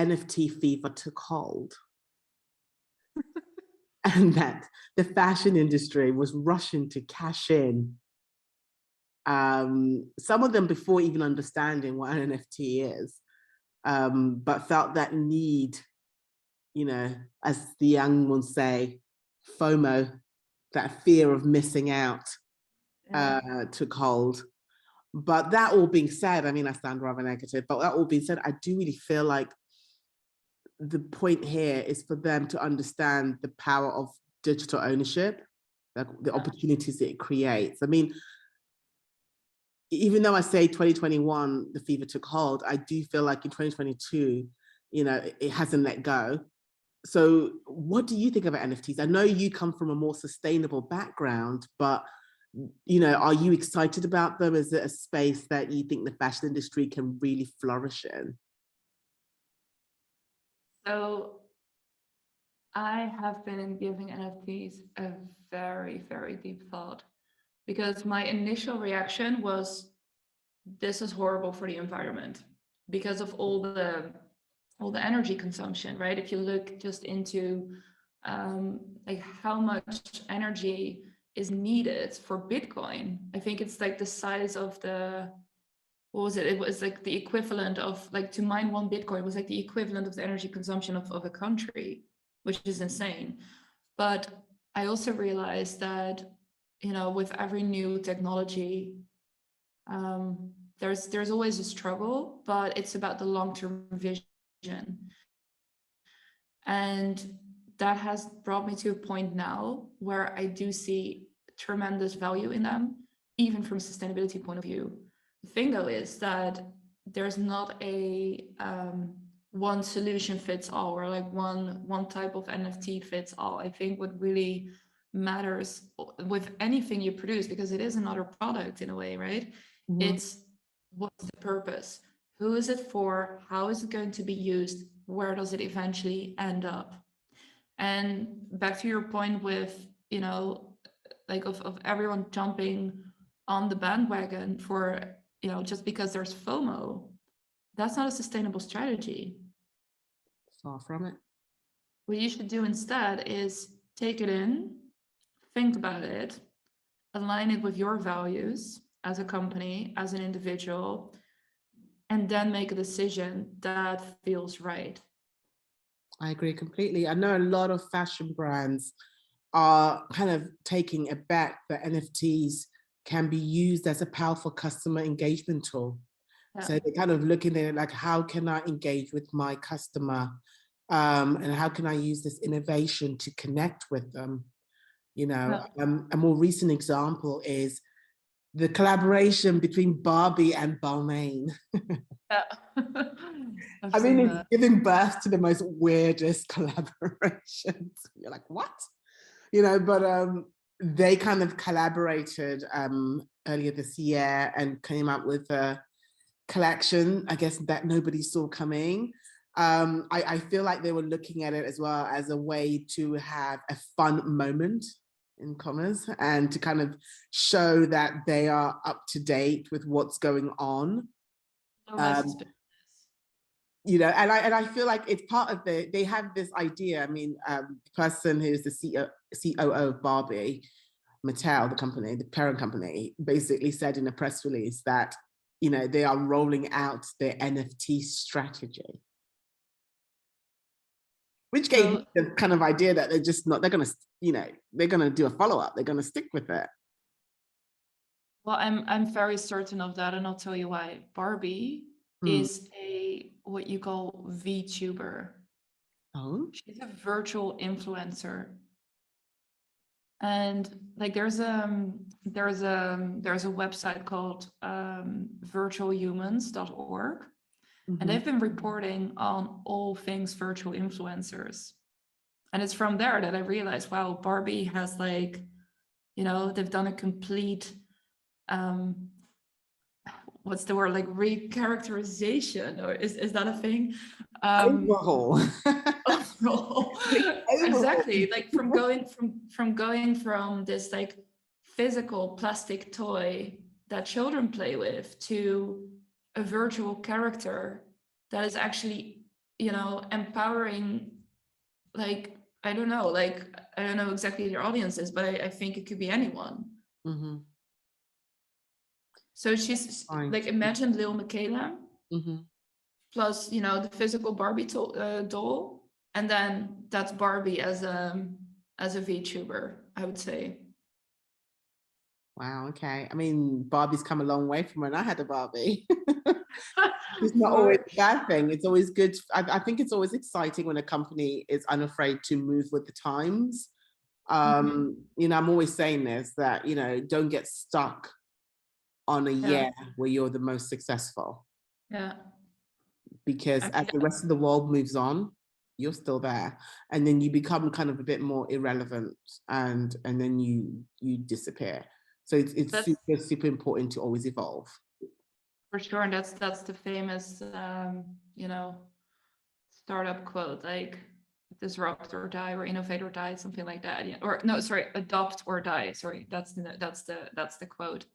NFT fever took hold and that the fashion industry was rushing to cash in. Some of them before even understanding what an NFT is, but felt that need, you know, as the young ones say, FOMO, that fear of missing out, took hold. But that all being said, I mean, I sound rather negative, but that all being said, I do really feel like the point here is for them to understand the power of digital ownership, like the opportunities it creates. I mean, even though I say 2021, the fever took hold, I do feel like in 2022, you know, it hasn't let go. So what do you think about NFTs? I know you come from a more sustainable background, but, you know, are you excited about them? Is it a space that you think the fashion industry can really flourish in? So I have been giving NFTs a very, very deep thought, because my initial reaction was, this is horrible for the environment because of all the energy consumption, right? If you look just into like how much energy is needed for Bitcoin, I think it's like the size of the, what was it? It was like the equivalent of, like, to mine one Bitcoin was like the equivalent of the energy consumption of a country, which is insane. But I also realized that, you know, with every new technology, there's always a struggle, but it's about the long-term vision. And that has brought me to a point now where I do see tremendous value in them, even from a sustainability point of view. The thing though is that there's not a one solution fits all, or like one type of NFT fits all. I think what really matters with anything you produce, because it is another product in a way, right? Mm-hmm. It's, what's the purpose? Who is it for? How is it going to be used? Where does it eventually end up? And back to your point with, you know, like of everyone jumping on the bandwagon for, you know, just because there's FOMO, that's not a sustainable strategy. Far from it. What you should do instead is take it in, think about it, align it with your values as a company, as an individual, and then make a decision that feels right. I agree completely. I know a lot of fashion brands are kind of taking a bet that NFTs can be used as a powerful customer engagement tool. Yeah. So they're kind of looking at it like, how can I engage with my customer? And how can I use this innovation to connect with them? You know, yeah. A more recent example is the collaboration between Barbie and Balmain. Yeah. I mean, it's giving birth to the most weirdest collaborations. You're like, what? You know, but they kind of collaborated earlier this year and came out with a collection, I guess, that nobody saw coming. I feel like they were looking at it as well as a way to have a fun moment, in commas, and to kind of show that they are up to date with what's going on. You know, and I feel like it's part of they have this idea. I mean, the person who's the COO of Barbie, Mattel, the company, the parent company, basically said in a press release that, you know, they are rolling out their NFT strategy. Which gave me the kind of idea that they're just not, they're going to, you know, they're going to do a follow-up. They're going to stick with it. Well, I'm very certain of that, and I'll tell you why. Barbie is what you call VTuber. Oh. She's a virtual influencer. And like there's a website called virtualhumans.org. Mm-hmm. And they've been reporting on all things virtual influencers. And it's from there that I realized, wow, Barbie has, like, you know, they've done a complete what's the word, like recharacterization, or is that a thing? Overhaul. Overhaul. Exactly. Like from going from this like physical plastic toy that children play with to a virtual character that is actually empowering, like, I don't know exactly your audience is, but I think it could be anyone. Mm-hmm. So she's like, imagine Lil Michaela, mm-hmm. plus, the physical Barbie doll, and then that's Barbie as a VTuber, I would say. Wow, okay. I mean, Barbie's come a long way from when I had a Barbie. It's not always a bad thing. It's always good. I think it's always exciting when a company is unafraid to move with the times. I'm always saying this, that, don't get stuck on a year where you're the most successful. Yeah. Because as the rest of the world moves on, you're still there. And then you become kind of a bit more irrelevant, and then you disappear. So it's super, super important to always evolve. For sure. And that's the famous, startup quote, like, disrupt or die, or innovate or die, something like that. Yeah. Or no, sorry, adopt or die. Sorry, that's the quote.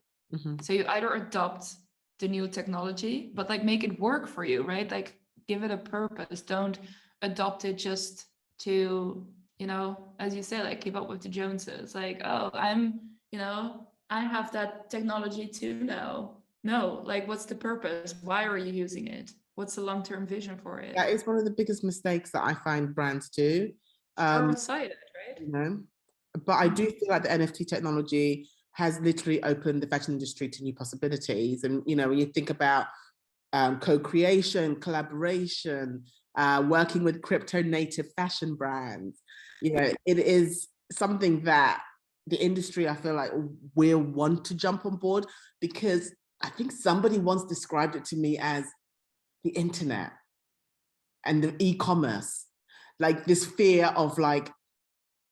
So you either adopt the new technology, but like make it work for you, right? Like, give it a purpose. Don't adopt it just to, as you say, like, keep up with the Joneses. Like, oh, I have that technology too now. No, like, what's the purpose? Why are you using it? What's the long-term vision for it? That is one of the biggest mistakes that I find brands do. Short-sighted, right? But I do feel like the NFT technology has literally opened the fashion industry to new possibilities. And, when you think about co-creation, collaboration, working with crypto native fashion brands, it is something that the industry, I feel like, will want to jump on board, because I think somebody once described it to me as the internet and the e-commerce, like this fear of, like,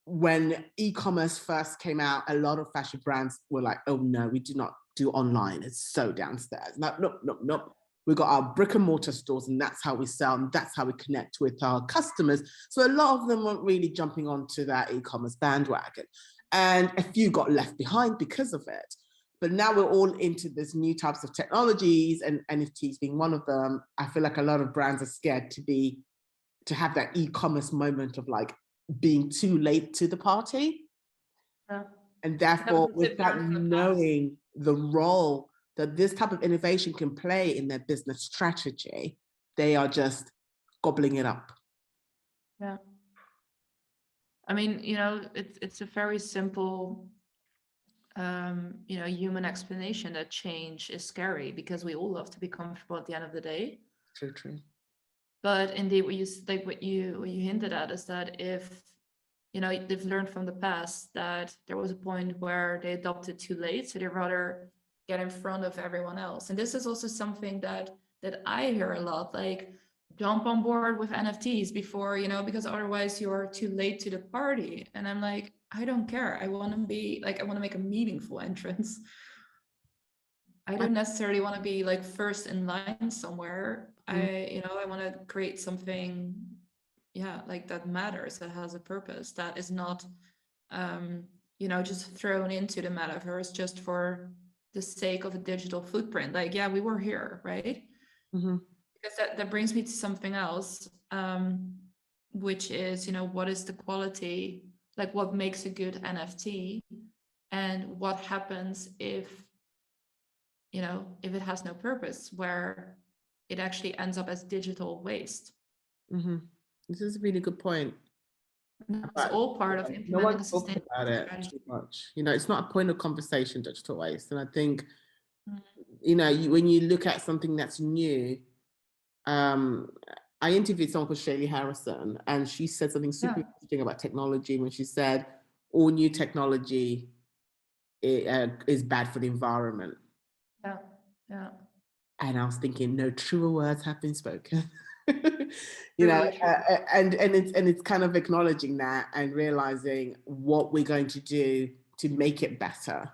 when e-commerce first came out, a lot of fashion brands were like, oh no, we do not do online. It's so downstairs. Nope. We got our brick and mortar stores, and that's how we sell, and that's how we connect with our customers. So a lot of them weren't really jumping onto that e-commerce bandwagon. And a few got left behind because of it. But now we're all into this new types of technologies, and NFTs being one of them. I feel like a lot of brands are scared to have that e-commerce moment of, like, being too late to the party. Yeah. And therefore, without knowing the role that this type of innovation can play in their business strategy, they are just gobbling it up. Yeah. I mean, it's a very simple, human explanation that change is scary, because we all love to be comfortable at the end of the day. True. But indeed, what you hinted at is that if, they've learned from the past that there was a point where they adopted too late, so they rather get in front of everyone else. And this is also something that I hear a lot, like, jump on board with NFTs before, because otherwise you're too late to the party. And I'm like, I don't care. I want to make a meaningful entrance. I don't necessarily want to be like first in line somewhere. I want to create something, like, that matters, that has a purpose, that is not, just thrown into the metaverse just for the sake of a digital footprint. Like, yeah, we were here, right? Because that brings me to something else, which is, what is the quality, like, what makes a good NFT, and what happens if it has no purpose, where it actually ends up as digital waste. This is a really good point. It's all part of implementing no one a sustainable about it too much. It's not a point of conversation, digital waste. And I think, when you look at something that's new, I interviewed someone called Shaylee Harrison, and she said something super interesting about technology when she said all new technology is bad for the environment. Yeah. And I was thinking, no truer words have been spoken. And it's kind of acknowledging that and realizing what we're going to do to make it better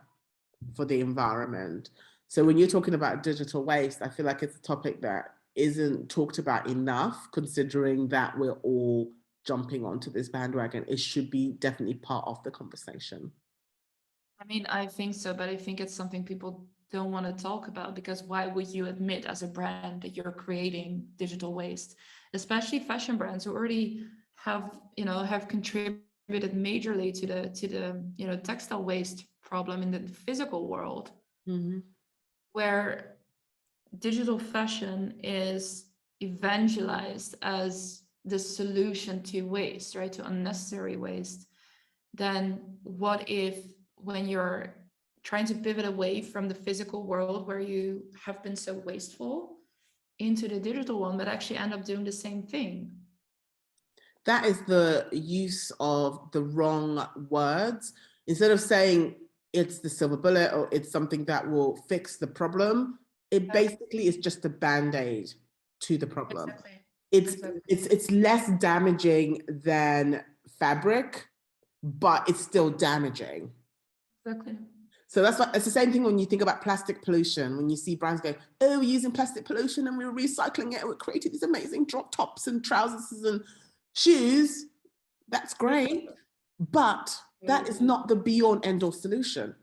for the environment. So when you're talking about digital waste, I feel like it's a topic that isn't talked about enough, considering that we're all jumping onto this bandwagon. It should be definitely part of the conversation. I mean, I think so, but I think it's something people don't want to talk about, because why would you admit as a brand that you're creating digital waste, especially fashion brands who already have, have contributed majorly to the textile waste problem in the physical world, where digital fashion is evangelized as the solution to waste, right? To unnecessary waste. Then what if, when you're trying to pivot away from the physical world where you have been so wasteful into the digital one, but actually end up doing the same thing? That is the use of the wrong words. Instead of saying it's the silver bullet or it's something that will fix the problem, it basically is just a band-aid to the problem. Exactly. It's less damaging than fabric, but it's still damaging. Exactly. So that's why it's the same thing when you think about plastic pollution. When you see brands go, oh, we're using plastic pollution and we're recycling it, and we're creating these amazing drop tops and trousers and shoes. That's great, but that is not the be-all and end-all solution.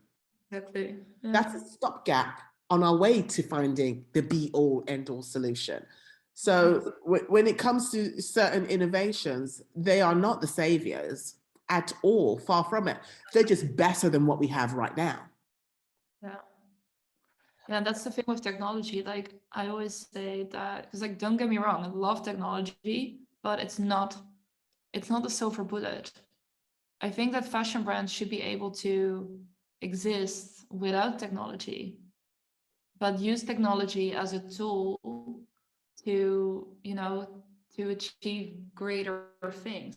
Exactly. Yeah. That's a stopgap on our way to finding the be-all end-all solution. So when it comes to certain innovations, they are not the saviors at all, far from it. They're just better than what we have right now. Yeah. Yeah, that's the thing with technology. Like I always say that, because like, don't get me wrong, I love technology, but it's not the silver bullet. I think that fashion brands should be able to exist without technology, but use technology as a tool to, to achieve greater things,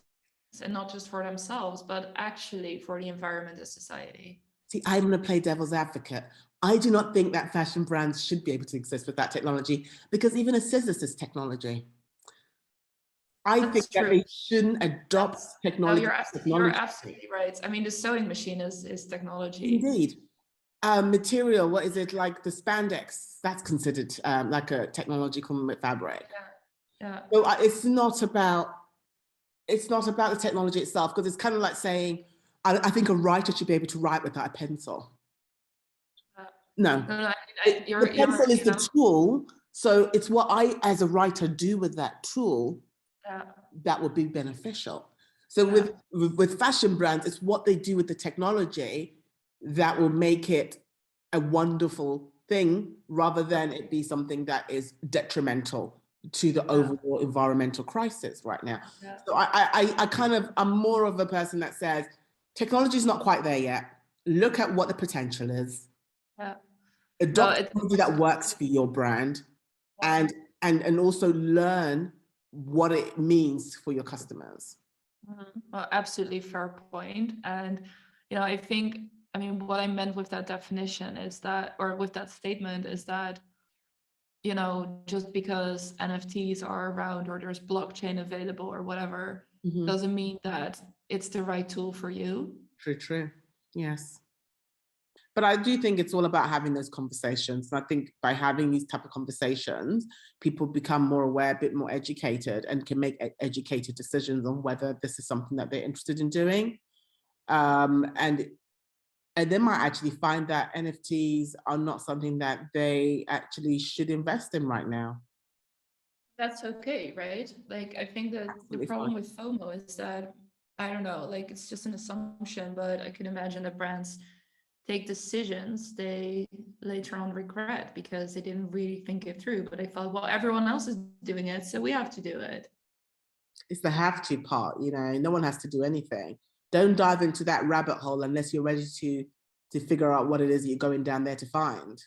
and not just for themselves, but actually for the environment and society. See, I'm going to play devil's advocate. I do not think that fashion brands should be able to exist without technology, because even a scissors is technology. I think that they shouldn't adopt technology. No, you're absolutely right. I mean, the sewing machine is technology. Indeed. Material, what is it, like the spandex? That's considered like a technological fabric. Yeah. So it's not about the technology itself, because it's kind of like saying, I think a writer should be able to write without a pencil. No, the pencil is the tool. So it's what I, as a writer, do with that tool that would be beneficial. So with fashion brands, it's what they do with the technology that will make it a wonderful thing, rather than it be something that is detrimental to the overall environmental crisis right now. So I'm more of a person that says technology is not quite there yet. Look at what the potential is. Adopt technology that works for your brand, and also learn what it means for your customers. Well, absolutely fair point. And I think, I mean, what I meant with that definition is that, or with that statement, is that just because NFTs are around or there's blockchain available or whatever, doesn't mean that it's the right tool for you. True. Yes. But I do think it's all about having those conversations. And I think by having these type of conversations, people become more aware, a bit more educated, and can make educated decisions on whether this is something that they're interested in doing. And they might actually find that NFTs are not something that they actually should invest in right now. That's okay, right? Like, I think that the problem with FOMO is that, I don't know, like, it's just an assumption, but I can imagine that brands take decisions they later on regret because they didn't really think it through, but they thought, well, everyone else is doing it, so we have to do it. It's the have to part, no one has to do anything. Don't dive into that rabbit hole unless you're ready to figure out what it is you're going down there to find.